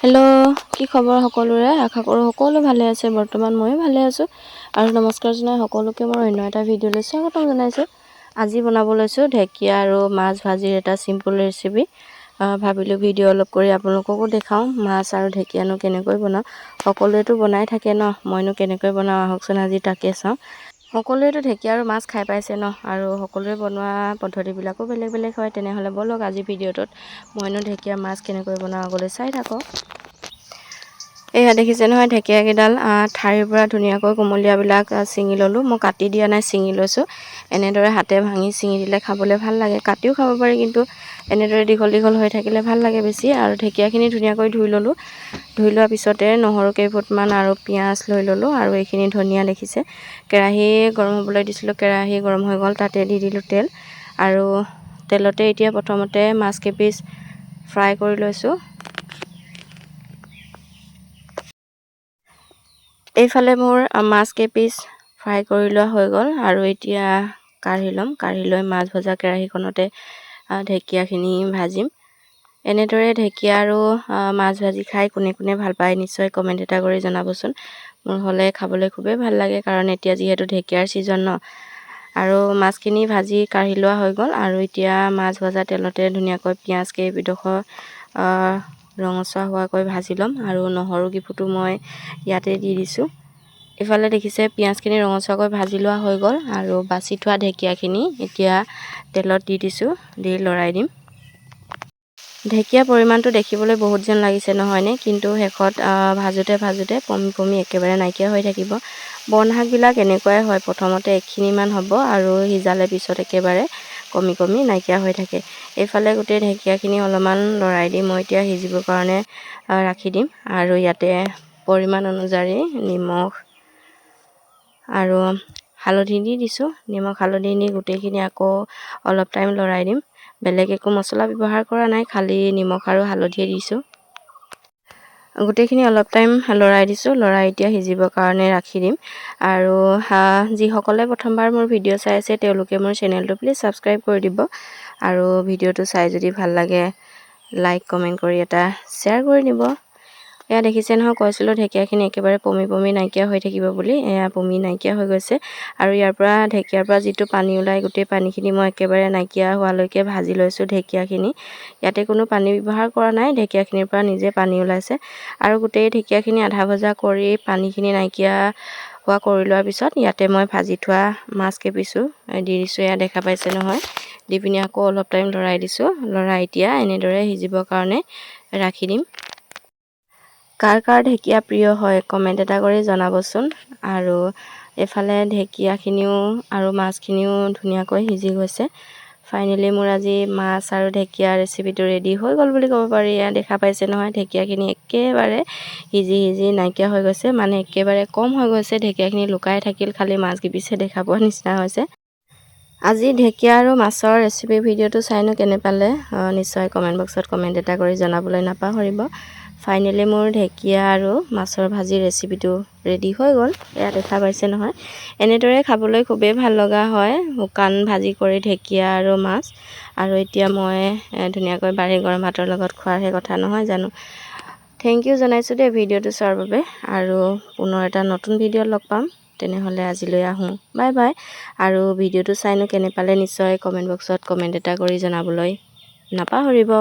Hello' কি খবৰ সকলোৰে আশা কৰোঁ সকলো ভালে আছে বৰ্তমান ময়ো ভালে আছোঁ আৰু নমস্কাৰ জনাই সকলোকে মই অন্য এটা ভিডিঅ'লৈ স্বাগতম জনাইছোঁ। আজি বনাব লৈছোঁ ঢেকীয়া আৰু মাছ ভাজিৰ এটা চিম্পুল ৰেচিপি। ভাবিলোঁ ভিডিঅ' অলপ কৰি আপোনালোককো দেখাওঁ মাছ আৰু ঢেকীয়ানো কেনেকৈ বনাওঁ। সকলোৱেতো বনাই থাকে ন, মইনো কেনেকৈ বনাওঁ আহকচোন আজি তাকে চাওঁ। সকলোৱেতো ঢেকীয়া আৰু মাছ খাই পাইছে ন, আৰু সকলোৱে বনোৱা পদ্ধতিবিলাকো বেলেগ বেলেগ হয়। তেনেহ'লে ব'লক আজি ভিডিঅ'টোত মইনো ঢেকীয়া মাছ কেনেকৈ বনাওঁ আগলৈ চাই থাকক। এয়া দেখিছে নহয় ঢেকীয়াকেইডাল ঠাৰিৰ পৰা ধুনীয়াকৈ কুমলীয়াবিলাক ছিঙি ল'লোঁ। মই কাটি দিয়া নাই, ছিঙি লৈছোঁ। এনেদৰে হাতে ভাঙি ছিঙি দিলে খাবলৈ ভাল লাগে। কাটিও খাব পাৰি, কিন্তু এনেদৰে দীঘল দীঘল হৈ থাকিলে ভাল লাগে বেছি। আৰু ঢেকীয়াখিনি ধুনীয়াকৈ ধুই ল'লোঁ। ধুই লোৱাৰ পিছতে নহৰু কেইফুটমান আৰু পিঁয়াজ লৈ ল'লোঁ। আৰু এইখিনি ধনিয়া দেখিছে। কেৰাহী গৰম হ'বলৈ দিছিলোঁ, কেৰাহী গৰম হৈ গ'ল, তাতে দি দিলোঁ তেল। আৰু তেলতে এতিয়া প্ৰথমতে মাছ কেইপিচ ফ্ৰাই কৰি লৈছোঁ। এইফালে মোৰ মাছ কেইপিচ ফ্ৰাই কৰি লোৱা হৈ গ'ল। আৰু এতিয়া কাঢ়ি ল'ম। কাঢ়ি লৈ মাছ ভজা কেৰাহীখনতে ঢেকীয়াখিনি ভাজিম। এনেদৰে ঢেকীয়া আৰু মাছ ভাজি খাই কোনে কোনে ভাল পায় নিশ্চয় কমেণ্ট এটা কৰি জনাবচোন। মোৰ হ'লে খাবলৈ খুবেই ভাল লাগে, কাৰণ এতিয়া যিহেতু ঢেকীয়াৰ ছিজন ন। আৰু মাছখিনি ভাজি কাঢ়ি লোৱা হৈ গ'ল। আৰু এতিয়া মাছ ভজা তেলতে ধুনীয়াকৈ পিঁয়াজ কেইডোখৰ ৰঙচুৱা হোৱাকৈ ভাজি ল'ম। আৰু নহৰু কেইফুটো মই ইয়াতে দি দিছোঁ। ইফালে দেখিছে পিঁয়াজখিনি ৰঙচুৱাকৈ ভাজি লোৱা হৈ গ'ল। আৰু বাছি থোৱা ঢেকীয়াখিনি এতিয়া তেলত দি দিছোঁ, দি লৰাই দিম। ঢেকীয়া পৰিমাণটো দেখিবলৈ বহুত যেন লাগিছে নহয়নে, কিন্তু শেষত ভাজোঁতে ভাজোঁতে পমি পমি একেবাৰে নাইকিয়া হৈ থাকিব। বন শাকবিলাক এনেকুৱাই হয়, প্ৰথমতে এইখিনিমান হ'ব আৰু সিজালে পিছত একেবাৰে কমি কমি নাইকিয়া হৈ থাকে। এইফালে গোটেই ঢেকীয়াখিনি অলপমান লৰাই দি মই এতিয়া সিজিবৰ কাৰণে ৰাখি দিম। আৰু ইয়াতে পৰিমাণ অনুযায়ী নিমখ আৰু হালধি দি দিছোঁ। নিমখ হালধি দি গোটেইখিনি আকৌ অলপ টাইম লৰাই দিম। বেলেগ একো মছলা ব্যৱহাৰ কৰা নাই, খালি নিমখ আৰু হালধি দিছোঁ। গোটেইখিনি অলপ টাইম লৰাই দিছোঁ। লৰাই এতিয়া সিজিবৰ কাৰণে ৰাখি দিম। আৰু যিসকলে প্ৰথমবাৰ মোৰ ভিডিঅ' চাই আছে তেওঁলোকে মোৰ চেনেলটো প্লিজ ছাবস্ক্ৰাইব কৰি দিব। আৰু ভিডিঅ'টো চাই যদি ভাল লাগে লাইক কমেণ্ট কৰি এটা শ্বেয়াৰ কৰি দিব। এয়া দেখিছে নহয়, কৈছিলোঁ ঢেকীয়াখিনি একেবাৰে পমি পমি নাইকিয়া হৈ থাকিব বুলি। এয়া পমি নাইকিয়া হৈ গৈছে। আৰু ইয়াৰ পৰা ঢেকীয়াৰ পৰা যিটো পানী ওলায়, গোটেই পানীখিনি মই একেবাৰে নাইকিয়া হোৱালৈকে ভাজি লৈছোঁ ঢেকীয়াখিনি। ইয়াতে কোনো পানী ব্যৱহাৰ কৰা নাই, ঢেকীয়াখিনিৰ পৰা নিজে পানী ওলাইছে। আৰু গোটেই ঢেকীয়াখিনি আধা ভজা কৰি পানীখিনি নাইকিয়া হোৱা কৰি লোৱাৰ পিছত ইয়াতে মই ভাজি থোৱা মাছ কেইপিচো দি দিছোঁ। এয়া দেখা পাইছে নহয়, দি পিনি আকৌ অলপ টাইম লৰাই দিছোঁ। লৰাই এতিয়া এনেদৰে সিজিবৰ কাৰণে ৰাখি দিম। কাৰ কাৰ ঢেকীয়া প্ৰিয় হয় কমেণ্ট এটা কৰি জনাবচোন। আৰু এইফালে ঢেকীয়াখিনিও আৰু মাছখিনিও ধুনীয়াকৈ সিজি গৈছে। ফাইনেলি মোৰ আজি মাছ আৰু ঢেকীয়া ৰেচিপিটো ৰেডি হৈ গ'ল বুলি ক'ব পাৰি। এয়া দেখা পাইছে নহয়, ঢেকীয়াখিনি একেবাৰে সিজি সিজি নাইকিয়া হৈ গৈছে, মানে একেবাৰে কম হৈ গৈছে। ঢেকীয়াখিনি লুকাই থাকিল, খালি মাছ কেইপিচহে দেখা পোৱা নিচিনা হৈছে। আজি ঢেকীয়া আৰু মাছৰ ৰেচিপি ভিডিঅ'টো চাইনো কেনে পালে নিশ্চয় কমেণ্ট বক্সত কমেণ্ট এটা কৰি জনাবলৈ নাপাহৰিব। ফাইনেলি মোৰ ঢেকীয়া আৰু মাছৰ ভাজি ৰেচিপিটো ৰেডি হৈ গ'ল। এয়া দেখা পাইছে নহয়, এনেদৰে খাবলৈ খুবেই ভাল লগা হয়, শুকান ভাজি কৰি ঢেকীয়া আৰু মাছ। আৰু এতিয়া মই ধুনীয়াকৈ বাঢ়ি গৰম ভাতৰ লগত খোৱাৰহে কথা নহয় জানো। থেংক ইউ জনাইছোঁ দেই ভিডিঅ'টো চোৱাৰ বাবে। আৰু পুনৰ এটা নতুন ভিডিঅ'ত লগ পাম। তেনেহ'লে আজিলৈ আহোঁ, বাই বাই। আৰু ভিডিঅ'টো চাইনো কেনে পালে নিশ্চয় কমেণ্ট বক্সত কমেণ্ট এটা কৰি জনাবলৈ নাপাহৰিব।